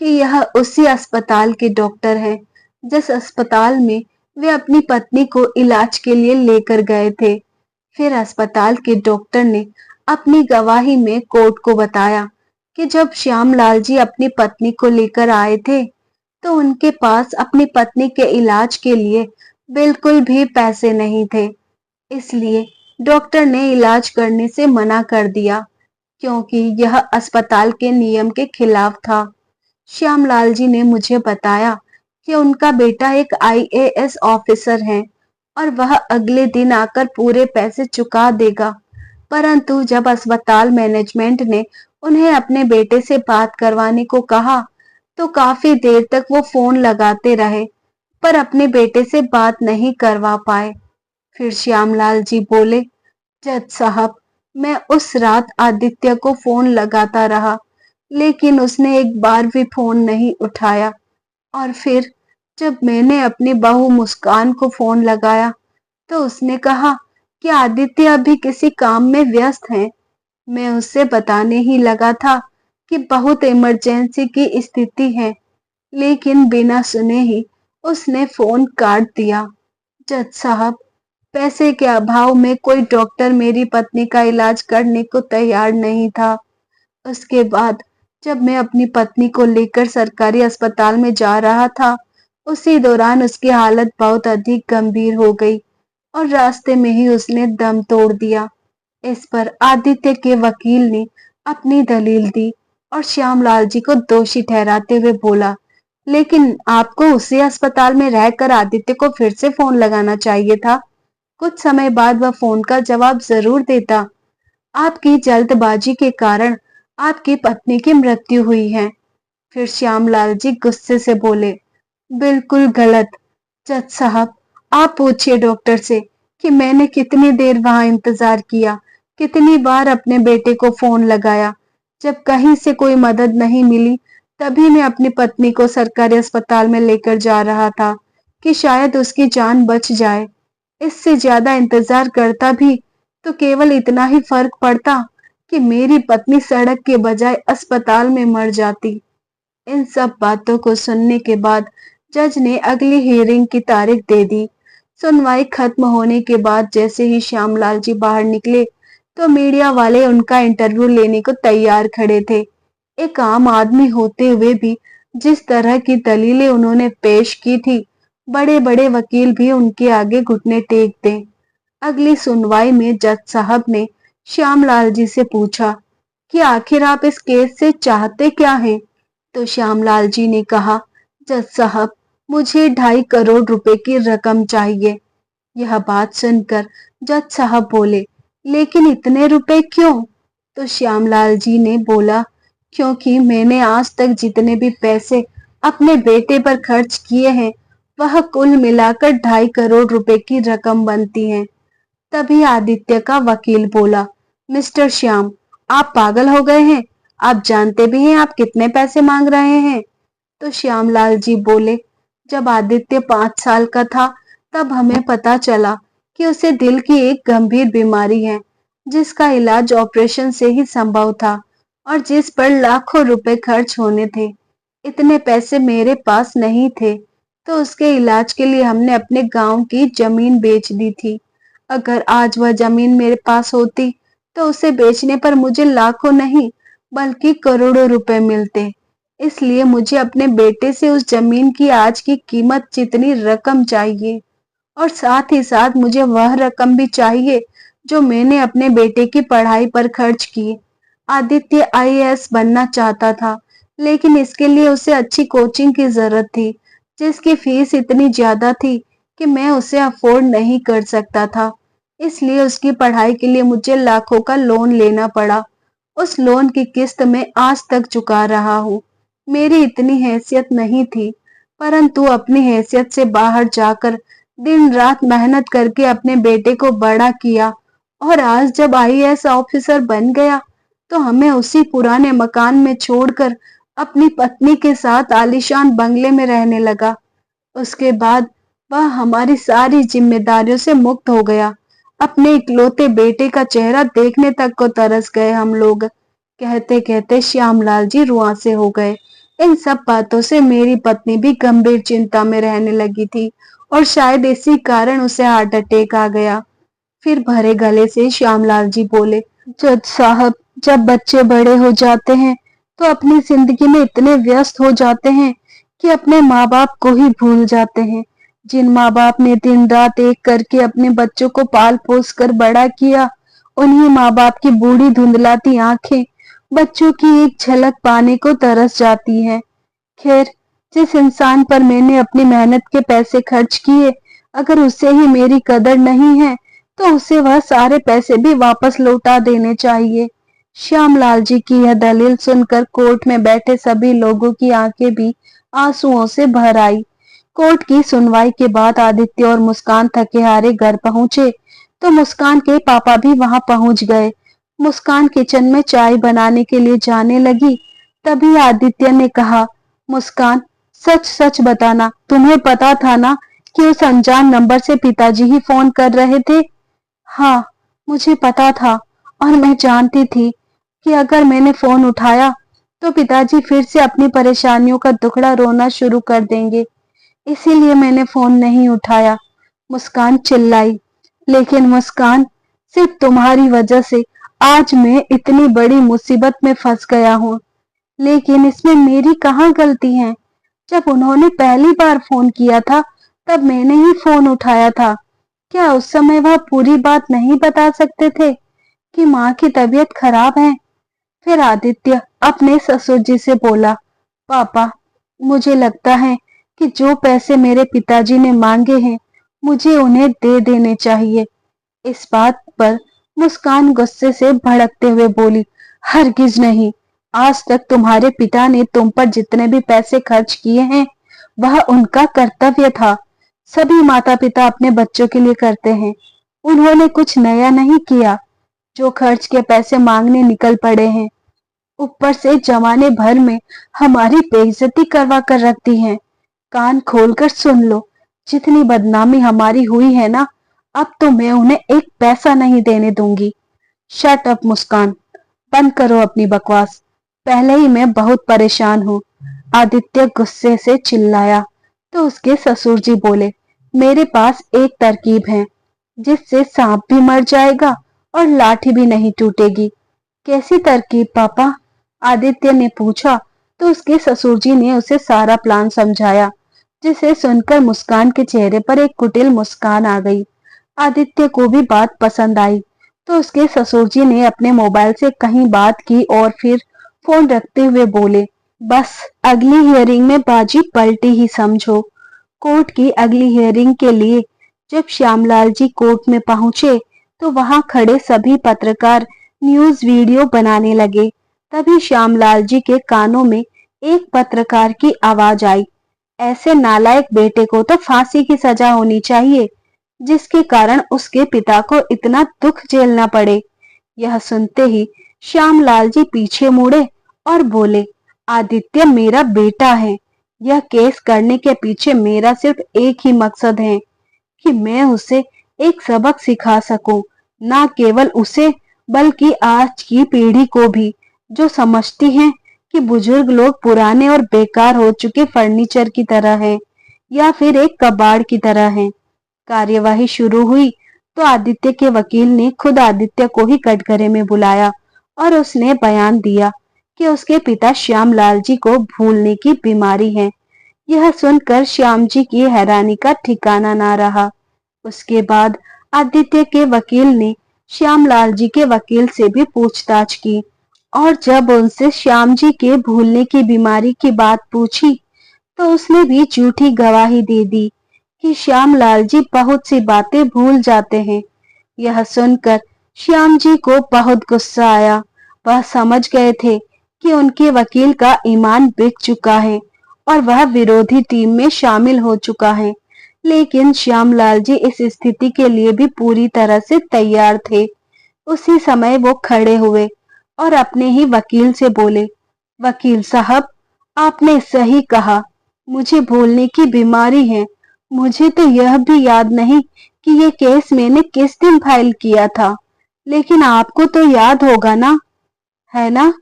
कि यह उसी अस्पताल के डॉक्टर हैं जिस अस्पताल में वे अपनी पत्नी को इलाज के लिए लेकर गए थे। फिर अस्पताल के डॉक्टर ने अपनी गवाही में कोर्ट को बताया कि जब श्यामलाल जी अपनी पत्नी को लेकर आए थे तो उनके पास अपनी पत्नी के इलाज के लिए बिल्कुल भी पैसे नहीं थे। इसलिए डॉक्टर ने इलाज करने से मना कर दिया क्योंकि यह अस्पताल के नियम के खिलाफ था। श्यामलाल जी ने मुझे बताया कि उनका बेटा एक आईएएस ऑफिसर है और वह अगले दिन आकर पूरे पैसे चुका देगा। परंतु जब अस्पताल मैनेजमेंट ने उन्हें अपने बेटे से बात करवाने को कहा तो काफी देर तक वो फोन लगाते रहे पर अपने बेटे से बात नहीं करवा पाए। फिर श्यामलाल जी बोले, जज साहब मैं उस रात आदित्य को फोन लगाता रहा लेकिन उसने एक बार भी फोन नहीं उठाया और फिर जब मैंने अपनी बहू मुस्कान को फोन लगाया तो उसने कहा कि आदित्य अभी किसी काम में व्यस्त है। मैं उससे बताने ही लगा था कि बहुत इमरजेंसी की स्थिति है लेकिन बिना सुने ही उसने फोन काट दिया। जज साहब पैसे के अभाव में कोई डॉक्टर मेरी पत्नी का इलाज करने को तैयार नहीं था। उसके बाद जब मैं अपनी पत्नी को लेकर सरकारी अस्पताल में जा रहा था, उसी दौरान उसकी हालत बहुत अधिक गंभीर हो गई और रास्ते में ही उसने दम तोड़ दिया। इस पर आदित्य के वकील ने अपनी दलील दी और श्यामलाल जी को दोषी ठहराते हुए बोला, लेकिन आपको उसी अस्पताल में रहकर आदित्य को फिर से फोन लगाना चाहिए था। कुछ समय बाद वह फोन का जवाब जरूर देता। आपकी जल्दबाजी के कारण आपकी पत्नी की मृत्यु हुई है। फिर श्यामलाल जी गुस्से से बोले, बिल्कुल गलत। जज साहब, आप पूछिए डॉक्टर से कि मैंने कितनी देर वहां इंतजार किया, कितनी बार अपने बेटे को फोन लगाया। जब कहीं से कोई मदद नहीं मिली, तभी मैं अपनी पत्नी को सरकारी अस्पताल में लेकर जा रहा था कि शायद उसकी जान बच जाए। इससे ज्यादा इंतजार करता भी तो केवल इतना ही फर्क पड़ता कि मेरी पत्नी सड़क के बजाय अस्पताल में मर जाती। इन सब बातों को सुनने के बाद जज ने अगली हियरिंग की तारीख दे दी। सुनवाई खत्म होने के बाद जैसे ही श्यामलाल जी बाहर निकले, तो मीडिया वाले उनका इंटरव्यू लेने को तैयार खड़े थे। एक आम आदमी होते हुए भी जिस तरह की दलीलें उन्होंने पेश की थी, बड़े-बड़े वकील भी उनके आगे घुटने टेक दें। अगली सुनवाई में जज साहब ने श्यामलाल जी से पूछा कि आखिर आप इस केस से चाहते क्या हैं? तो श्यामलाल जी ने कहा, जज साहब, मुझे 2.5 करोड़ रुपए की रकम चाहिए। यह बात सुनकर जज साहब बोले, लेकिन इतने रुपए क्यों? तो श्यामलाल जी ने बोला, क्योंकि मैंने आज तक जितने भी पैसे अपने बेटे पर खर्च किए हैं, वह कुल मिलाकर 2.5 करोड़ रुपए की रकम बनती है। तभी आदित्य का वकील बोला, मिस्टर श्याम, आप पागल हो गए हैं? आप जानते भी हैं आप कितने पैसे मांग रहे हैं? तो श्यामलाल जी बोले, जब आदित्य 5 साल का था, तब हमें पता चला कि उसे दिल की एक गंभीर बीमारी है, जिसका इलाज ऑपरेशन से ही संभव था और जिस पर लाखों रुपए खर्च होने थे। इतने पैसे मेरे पास नहीं थे, तो उसके इलाज के लिए हमने अपने गांव की जमीन बेच दी थी। अगर आज वह जमीन मेरे पास होती, तो उसे बेचने पर मुझे लाखों नहीं, बल्कि करोड़ों रुपए मिलते। इसलिए मुझे अपने बेटे से उस जमीन की आज की कीमत जितनी रकम चाहिए और साथ ही साथ मुझे वह रकम भी चाहिए जो मैंने अपने बेटे की पढ़ाई पर खर्च की। आदित्य आईएएस बनना चाहता था, लेकिन इसके लिए उसे अच्छी कोचिंग की जरूरत थी, जिसकी फीस इतनी ज्यादा थी कि मैं उसे अफोर्ड नहीं कर सकता था। इसलिए उसकी पढ़ाई के लिए मुझे लाखों का लोन लेना पड़ा। उस लोन की किस्त मैं आज तक चुका रहा हूँ। मेरी इतनी हैसियत नहीं थी, परंतु अपनी हैसियत से बाहर जाकर दिन रात मेहनत करके अपने बेटे को बड़ा किया और आज जब आईएएस ऑफिसर बन गया, तो हमें उसी पुराने मकान में छोड़कर अपनी पत्नी के साथ आलीशान बंगले में रहने लगा। उसके बाद वह हमारी सारी जिम्मेदारियों से मुक्त हो गया। अपने इकलौते बेटे का चेहरा देखने तक को तरस गए हम लोग। कहते कहते श्यामलाल जी रुआंसे हो गए। इन सब बातों से मेरी पत्नी भी गंभीर चिंता में रहने लगी थी और शायद इसी कारण उसे हार्ट अटैक आ गया। फिर भरे गले से श्यामलाल जी बोले, जज साहब, जब बच्चे बड़े हो जाते हैं तो अपनी जिंदगी में इतने व्यस्त हो जाते हैं कि अपने माँ बाप को ही भूल जाते हैं। जिन माँ बाप ने दिन रात एक करके अपने बच्चों को पाल पोस कर बड़ा किया, उन्हीं माँ बाप की बूढ़ी धुंधलाती आंखें बच्चों की एक झलक पाने को तरस जाती हैं। खैर, जिस इंसान पर मैंने अपनी मेहनत के पैसे खर्च किए, अगर उसे ही मेरी कदर नहीं है, तो उसे वह सारे पैसे भी वापस लौटा देने चाहिए। श्यामलाल जी की यह दलील सुनकर कोर्ट में बैठे सभी लोगों की आंखें भी आंसुओं से भर आई। कोर्ट की सुनवाई के बाद आदित्य और मुस्कान थके हारे घर पहुंचे, तो मुस्कान के पापा भी वहां पहुंच गए। मुस्कान किचन में चाय बनाने के लिए जाने लगी, तभी आदित्य ने कहा, मुस्कान, सच सच बताना, तुम्हें पता था ना कि उस अनजान नंबर से पिताजी ही फोन कर रहे थे? हाँ, मुझे पता था और मैं जानती थी कि अगर मैंने फोन उठाया तो पिताजी फिर से अपनी परेशानियों का दुखड़ा रोना शुरू कर देंगे। इसीलिए मैंने फोन नहीं उठाया। मुस्कान चिल्लाई। लेकिन मुस्कान, सिर्फ तुम्हारी वजह से आज मैं इतनी बड़ी मुसीबत में फंस गया हूँ। लेकिन इसमें मेरी कहाँ गलती है? जब उन्होंने पहली बार फोन किया था, तब मैंने ही फोन उठाया था। क्या उस समय वह पूरी बात नहीं बता सकते थे कि माँ की तबीयत खराब है? फिर आदित्य अपने ससुर जी से बोला, पापा, मुझे लगता है कि जो पैसे मेरे पिताजी ने मांगे हैं, मुझे उन्हें दे देने चाहिए। इस बात पर मुस्कान गुस्से से भड़कते हुए बोली, हरगिज नहीं। आज तक तुम्हारे पिता ने तुम पर जितने भी पैसे खर्च किए हैं, वह उनका कर्तव्य था। सभी माता पिता अपने बच्चों के लिए करते हैं। उन्होंने कुछ नया नहीं किया। जो खर्च के पैसे मांगने निकल पड़े हैं, ऊपर से जमाने भर में हमारी बेइज्जती करवा कर रखती हैं। कान खोलकर सुन लो, जितनी बदनामी हमारी हुई है ना, अब तो मैं उन्हें एक पैसा नहीं देने दूंगी। शट अप मुस्कान, बंद करो अपनी बकवास। पहले ही मैं बहुत परेशान हूँ। आदित्य गुस्से से चिल्लाया तो उसके ससुर जी बोले, मेरे पास एक तरकीब है जिससे सांप भी मर जाएगा और लाठी भी नहीं टूटेगी। कैसी तरकीब पापा? आदित्य ने पूछा तो उसके ससुर जी ने उसे सारा प्लान समझाया, जिसे सुनकर मुस्कान के चेहरे पर एक कुटिल मुस्कान आ गई। आदित्य को भी बात पसंद आई तो उसके ससुर जी ने अपने मोबाइल से कहीं बात की और फिर फोन रखते हुए बोले, बस अगली हियरिंग में बाजी पलटी ही समझो। कोर्ट की अगली हियरिंग के लिए जब श्यामलाल जी कोर्ट में पहुंचे तो वहां खड़े सभी पत्रकार न्यूज वीडियो बनाने लगे। तभी श्यामलाल जी के कानों में एक पत्रकार की आवाज आई, ऐसे नालायक बेटे को तो फांसी की सजा होनी चाहिए, जिसके कारण उसके पिता को इतना दुख झेलना पड़े। यह सुनते ही श्यामलाल जी पीछे मुड़े और बोले, आदित्य मेरा बेटा है। यह केस करने के पीछे मेरा सिर्फ एक ही मकसद है कि मैं उसे एक सबक सिखा सकूं, ना केवल उसे बल्कि आज की पीढ़ी को भी, जो समझती है कि बुजुर्ग लोग पुराने और बेकार हो चुके फर्नीचर की तरह हैं या फिर एक कबाड़ की तरह हैं। कार्यवाही शुरू हुई तो आदित्य के वकील ने खुद आदित्य को ही कटघरे में बुलाया और उसने बयान दिया कि उसके पिता श्यामलाल जी को भूलने की बीमारी है। यह सुनकर श्याम जी की हैरानी का ठिकाना ना रहा। उसके बाद आदित्य के वकील ने श्यामलाल जी के वकील से भी पूछताछ की और जब उनसे श्याम जी के भूलने की बीमारी की बात पूछी तो उसने भी झूठी गवाही दे दी कि श्यामलाल जी बहुत सी बातें भूल जाते हैं। यह सुनकर श्याम जी को बहुत गुस्सा आया। वह समझ गए थे कि उनके वकील का ईमान बिक चुका है और वह विरोधी टीम में शामिल हो चुका है। लेकिन श्यामलाल जी इस स्थिति के लिए भी पूरी तरह से तैयार थे। उसी समय वो खड़े हुए और अपने ही वकील से बोले, वकील साहब, आपने सही कहा, मुझे भूलने की बीमारी है। मुझे तो यह भी याद नहीं कि ये केस मैंने किस दिन फाइल किया था, लेकिन आपको तो याद होगा ना, है ना?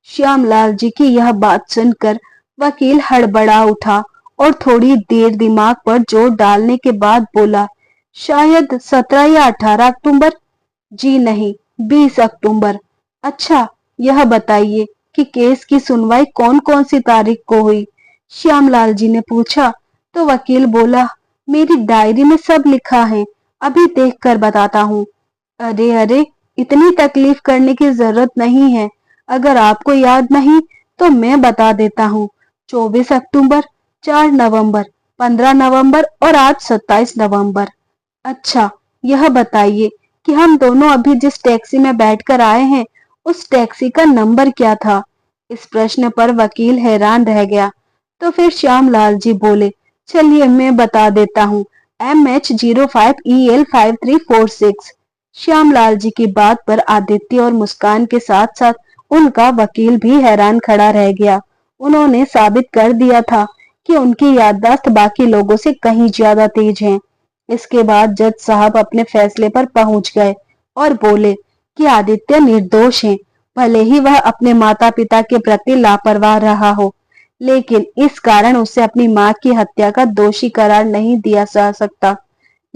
श्यामलाल जी की यह बात सुनकर वकील हड़बड़ा उठा और थोड़ी देर दिमाग पर जोर डालने के बाद बोला, शायद 17 या 18 अक्टूबर। जी नहीं, 20 अक्टूबर। अच्छा, यह बताइए कि केस की सुनवाई कौन कौन सी तारीख को हुई? श्यामलाल जी ने पूछा तो वकील बोला, मेरी डायरी में सब लिखा है, अभी देखकर बताता हूँ। अरे अरे, इतनी तकलीफ करने की जरूरत नहीं है। अगर आपको याद नहीं तो मैं बता देता हूँ। 24 अक्टूबर, 4 नवंबर, 15 नवंबर और आज 27 नवंबर। अच्छा, यह बताइए कि हम दोनों अभी जिस टैक्सी में बैठकर आए हैं, उस टैक्सी का नंबर क्या था? इस प्रश्न पर वकील हैरान रह गया। तो फिर श्यामलाल जी बोले, चलिए मैं बता देता हूँ, MH05EL5346। श्यामलाल जी की बात पर आदित्य और मुस्कान के साथ साथ उनका वकील भी हैरान खड़ा रह गया। उन्होंने साबित कर दिया था कि उनकी याददाश्त बाकी लोगों से कहीं ज्यादा तेज है। इसके बाद जज साहब अपने फैसले पर पहुंच गए और बोले कि आदित्य निर्दोष है, भले ही वह अपने माता पिता के प्रति लापरवाह रहा हो, लेकिन इस कारण उसे अपनी मां की हत्या का दोषी करार नहीं दिया जा सकता।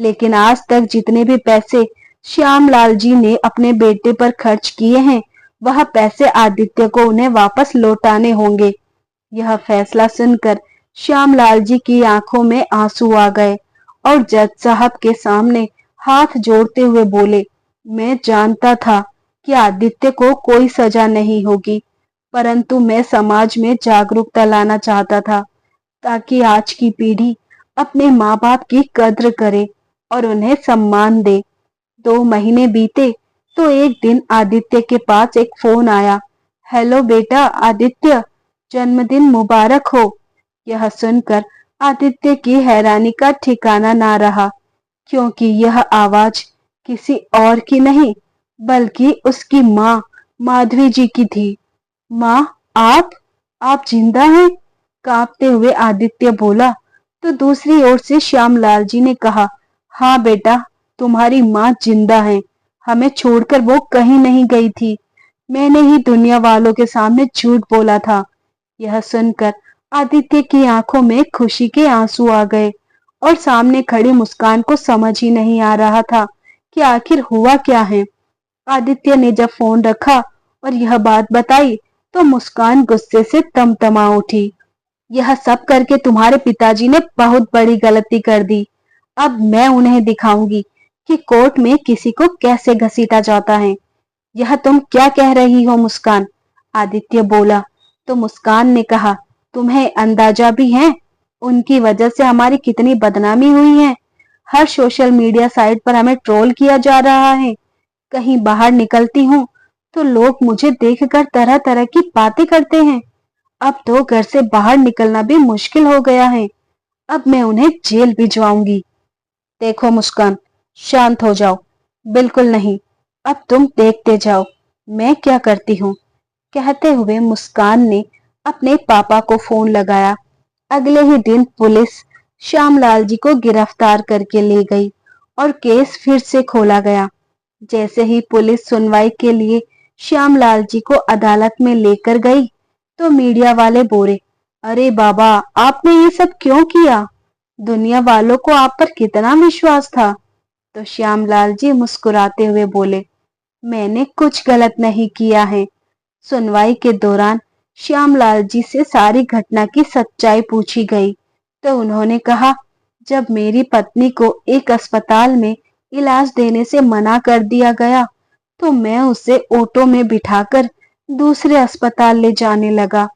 लेकिन आज तक जितने भी पैसे श्यामलाल जी ने अपने बेटे पर खर्च किए हैं, वह पैसे आदित्य को उन्हें वापस लौटाने होंगे। यह फैसला सुनकर श्यामलाल जी की आंखों में आंसू आ गए और जज साहब के सामने हाथ जोड़ते हुए बोले, मैं जानता था कि आदित्य को कोई सजा नहीं होगी, परंतु मैं समाज में जागरूकता लाना चाहता था ताकि आज की पीढ़ी अपने माँ बाप की कद्र करे और उन्हें सम्मान दे। 2 महीने बीते तो एक दिन आदित्य के पास एक फोन आया। हेलो बेटा आदित्य, जन्मदिन मुबारक हो। यह सुनकर आदित्य की हैरानी का ठिकाना ना रहा, क्योंकि यह आवाज किसी और की नहीं बल्कि उसकी माँ माधवी जी की थी। माँ, आप जिंदा हैं? कांपते हुए आदित्य बोला तो दूसरी ओर से श्यामलाल जी ने कहा, हाँ बेटा, तुम्हारी माँ जिंदा है। हमें छोड़कर वो कहीं नहीं गई थी। मैंने ही दुनिया वालों के सामने झूठ बोला था। यह सुनकर आदित्य की आंखों में खुशी के आंसू आ गए और सामने खड़ी मुस्कान को समझ ही नहीं आ रहा था कि आखिर हुआ क्या है। आदित्य ने जब फोन रखा और यह बात बताई तो मुस्कान गुस्से से तमतमा उठी। यह सब करके तुम्हारे पिताजी ने बहुत बड़ी गलती कर दी। अब मैं उन्हें दिखाऊंगी कि कोर्ट में किसी को कैसे घसीटा जाता है। यह तुम क्या कह रही हो मुस्कान? आदित्य बोला तो मुस्कान ने कहा, तुम्हें अंदाजा भी है उनकी वजह से हमारी कितनी बदनामी हुई है। हर सोशल मीडिया साइट पर हमें ट्रोल किया जा रहा है। कहीं बाहर निकलती हूँ तो लोग मुझे देखकर तरह तरह की बातें करते हैं। अब तो घर से बाहर निकलना भी मुश्किल हो गया है। अब मैं उन्हें जेल भिजवाऊंगी। देखो मुस्कान, शांत हो जाओ। बिल्कुल नहीं, अब तुम देखते जाओ मैं क्या करती हूँ। कहते हुए मुस्कान ने अपने पापा को फोन लगाया। अगले ही दिन पुलिस श्यामलाल जी को गिरफ्तार करके ले गई और केस फिर से खोला गया। जैसे ही पुलिस सुनवाई के लिए श्यामलाल जी को अदालत में लेकर गई तो मीडिया वाले बोले, अरे बाबा, आपने ये सब क्यों किया? दुनिया वालों को आप पर कितना विश्वास था। तो श्यामलाल जी मुस्कुराते हुए बोले, मैंने कुछ गलत नहीं किया है। सुनवाई के दौरान श्यामलाल जी से सारी घटना की सच्चाई पूछी गई तो उन्होंने कहा, जब मेरी पत्नी को एक अस्पताल में इलाज देने से मना कर दिया गया तो मैं उसे ऑटो में बिठाकर दूसरे अस्पताल ले जाने लगा।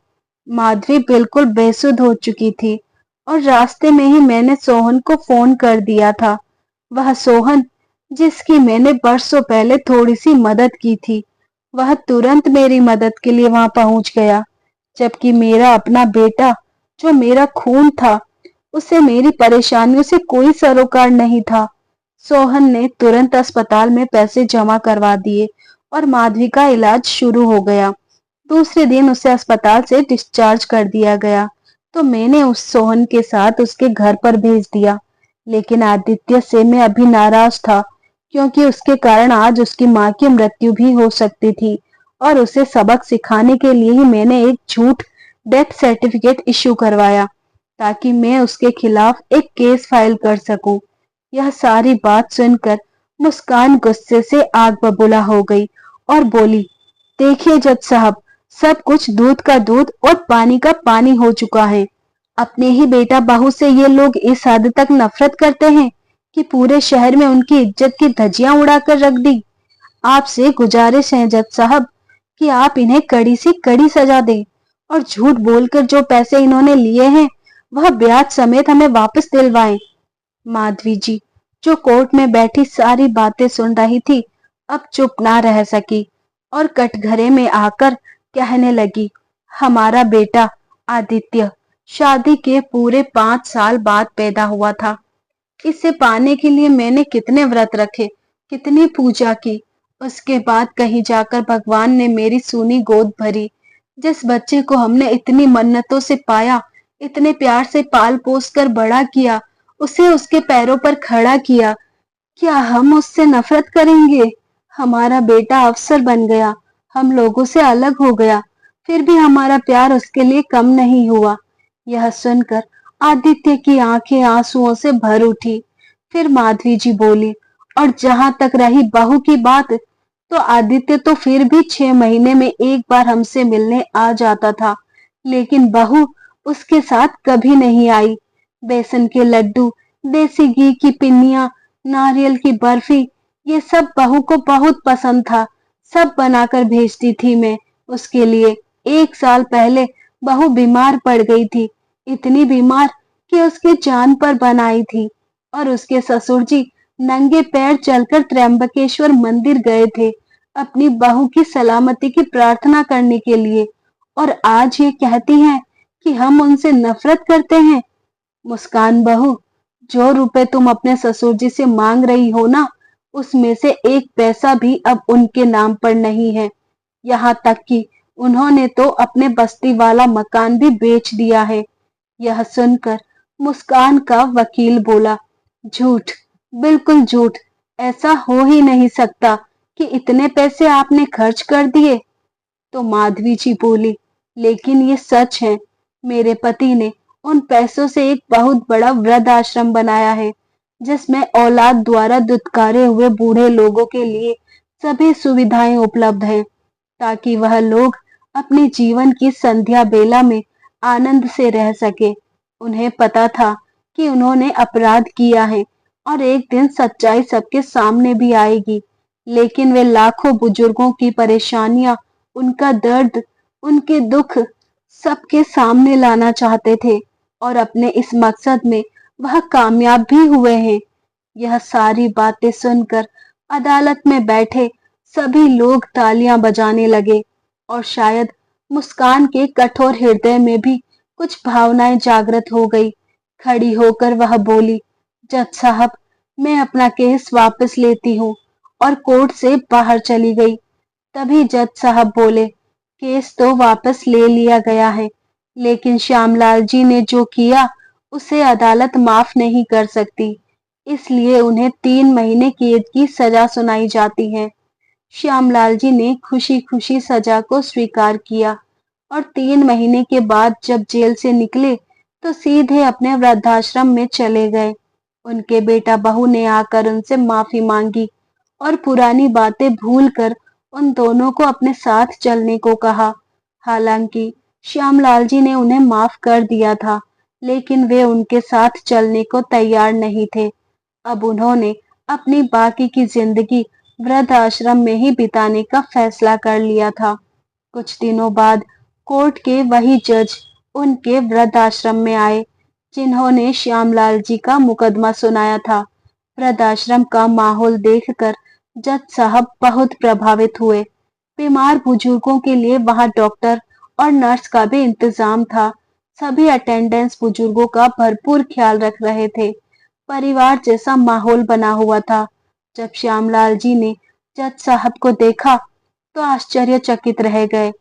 माधवी बिल्कुल बेसुध हो चुकी थी और रास्ते में ही मैंने सोहन को फोन कर दिया था। वह सोहन जिसकी मैंने बरसों पहले थोड़ी सी मदद की थी, वह तुरंत मेरी मदद के लिए वहां पहुंच गया, जबकि मेरा अपना बेटा जो मेरा खून था, उसे मेरी परेशानियों से कोई सरोकार नहीं था। सोहन ने तुरंत अस्पताल में पैसे जमा करवा दिए और माधवी का इलाज शुरू हो गया। दूसरे दिन उसे अस्पताल से डिस्चार्ज कर दिया गया तो मैंने उस सोहन के साथ उसके घर पर भेज दिया। लेकिन आदित्य से मैं अभी नाराज था, क्योंकि उसके कारण आज उसकी माँ की मृत्यु भी हो सकती थी और उसे सबक सिखाने के लिए ही मैंने एक झूठ डेथ सर्टिफिकेट इश्यू करवाया ताकि मैं उसके खिलाफ एक केस फाइल कर सकूं। यह सारी बात सुनकर मुस्कान गुस्से से आग बबूला हो गई और बोली, देखिए जज साहब, सब कुछ दूध का दूध और पानी का पानी हो चुका है। अपने ही बेटा बहू से ये लोग इस हद तक नफरत करते हैं कि पूरे शहर में उनकी इज्जत की धज्जियां उड़ाकर रख दी। आपसे गुजारिश है जज साहब कि आप इन्हें कड़ी से कड़ी सजा दें और झूठ बोलकर जो पैसे इन्होंने लिए हैं वह ब्याज समेत हमें वापस दिलवाएं। माधवी जी, जो कोर्ट में बैठी सारी बातें सुन रही थी, अब चुप ना रह सकी और कटघरे में आकर कहने लगी, हमारा बेटा आदित्य शादी के पूरे 5 साल बाद पैदा हुआ था। इसे पाने के लिए मैंने कितने व्रत रखे, कितनी पूजा की। उसके बाद कहीं जाकर भगवान ने मेरी सूनी गोद भरी। जिस बच्चे को हमने इतनी मन्नतों से पाया, इतने प्यार से पाल पोस कर बड़ा किया, उसे उसके पैरों पर खड़ा किया, क्या हम उससे नफरत करेंगे? हमारा बेटा अफसर बन गया, हम लोगों से अलग हो गया, फिर भी हमारा प्यार उसके लिए कम नहीं हुआ। यह सुनकर आदित्य की आंखें आंसुओं से भर उठी। फिर माधवी जी बोली, और जहां तक रही बहू की बात, तो आदित्य तो फिर भी 6 महीने में एक बार हमसे मिलने आ जाता था, लेकिन बहू उसके साथ कभी नहीं आई। बेसन के लड्डू, देसी घी की पिन्नियां, नारियल की बर्फी, ये सब बहू को बहुत पसंद था। सब बनाकर भेजती थी मैं उसके लिए। 1 साल पहले बहू बीमार पड़ गई थी, इतनी बीमार कि उसके जान पर बन आई थी, और उसके ससुर जी नंगे पैर चलकर त्र्यंबकेश्वर मंदिर गए थे अपनी बहू की सलामती की प्रार्थना करने के लिए। और आज ये कहती हैं कि हम उनसे नफरत करते हैं। मुस्कान बहू, जो रुपए तुम अपने ससुर जी से मांग रही हो ना, उसमें से 1 पैसा भी अब उनके नाम पर नहीं है। यहाँ तक कि उन्होंने तो अपने बस्ती वाला मकान भी बेच दिया है। यह सुनकर मुस्कान का वकील बोला, झूठ, बिल्कुल झूठ। ऐसा हो ही नहीं सकता कि इतने पैसे आपने खर्च कर दिए। तो माधवी जी बोली, लेकिन ये सच है। मेरे पति ने उन पैसों से एक बहुत बड़ा वृद्ध आश्रम बनाया है, जिसमें औलाद द्वारा दुत्कारे हुए बूढ़े लोगों के लिए सभी सुविधाएं उपलब्ध हैं, ताकि वह लोग अपने जीवन की संध्या बेला में आनंद से रह सके। उन्हें पता था कि उन्होंने अपराध किया है और एक दिन सच्चाई सबके सामने भी आएगी, लेकिन वे लाखों बुजुर्गों की परेशानियां, उनका दर्द, उनके दुख सबके सामने लाना चाहते थे, और अपने इस मकसद में वह कामयाब भी हुए हैं। यह सारी बातें सुनकर अदालत में बैठे सभी लोग तालियां बजाने लगे, और शायद मुस्कान के कठोर हृदय में भी कुछ भावनाएं जागृत हो गई। खड़ी होकर वह बोली, जज साहब, मैं अपना केस वापस लेती हूँ, और कोर्ट से बाहर चली गई। तभी जज साहब बोले, केस तो वापस ले लिया गया है, लेकिन श्यामलाल जी ने जो किया उसे अदालत माफ नहीं कर सकती, इसलिए उन्हें 3 महीने कैद की सजा सुनाई जाती है। श्यामलाल जी ने खुशी खुशी सजा को स्वीकार किया, और 3 महीने के बाद जब जेल से निकले तो सीधे अपने वृद्धाश्रम में चले गए। उनके बेटा बहू ने आकर उनसे माफी मांगी और पुरानी बातें भूलकर उन दोनों को अपने साथ चलने को कहा। हालांकि श्यामलाल जी ने उन्हें माफ कर दिया था, लेकिन वे उनके साथ चलने को तैयार नहीं थे। अब उन्होंने अपनी बाकी की जिंदगी वृद्ध आश्रम में ही बिताने का फैसला कर लिया था। कुछ दिनों बाद कोर्ट के वही जज उनके वृद्ध आश्रम में आए, जिन्होंने श्यामलाल जी का मुकदमा सुनाया था। वृद्ध आश्रम का माहौल देखकर जज साहब बहुत प्रभावित हुए। बीमार बुजुर्गों के लिए वहां डॉक्टर और नर्स का भी इंतजाम था। सभी अटेंडेंट्स बुजुर्गों का भरपूर ख्याल रख रहे थे। परिवार जैसा माहौल बना हुआ था। जब श्यामलाल जी ने जज साहब को देखा तो आश्चर्यचकित रह गए।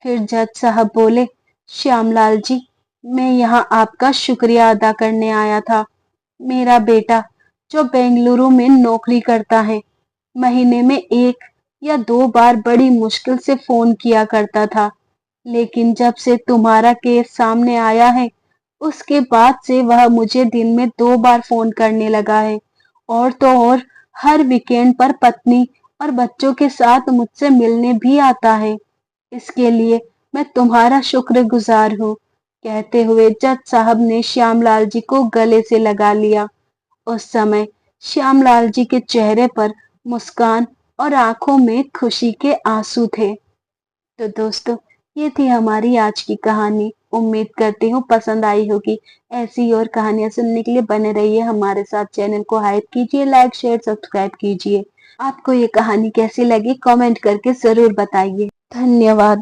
फिर जज साहब बोले, श्यामलाल जी, मैं यहाँ आपका शुक्रिया अदा करने आया था। मेरा बेटा, जो बेंगलुरु में नौकरी करता है, महीने में 1 या 2 बार बड़ी मुश्किल से फोन किया करता था, लेकिन जब से तुम्हारा केस सामने आया है, उसके बाद से वह मुझे दिन में 2 बार फोन करने लगा है, और तो और हर वीकेंड पर पत्नी और बच्चों के साथ मुझसे मिलने भी आता है। इसके लिए मैं तुम्हारा शुक्रगुजार हूँ। कहते हुए जज साहब ने श्यामलाल जी को गले से लगा लिया। उस समय श्यामलाल जी के चेहरे पर मुस्कान और आंखों में खुशी के आंसू थे। तो दोस्तों, ये थी हमारी आज की कहानी। उम्मीद करती हूँ पसंद आई होगी। ऐसी और कहानियां सुनने के लिए बने रहिए हमारे साथ। चैनल को हाइप कीजिए, लाइक शेयर सब्सक्राइब कीजिए। आपको ये कहानी कैसी लगी कमेंट करके जरूर बताइए। धन्यवाद।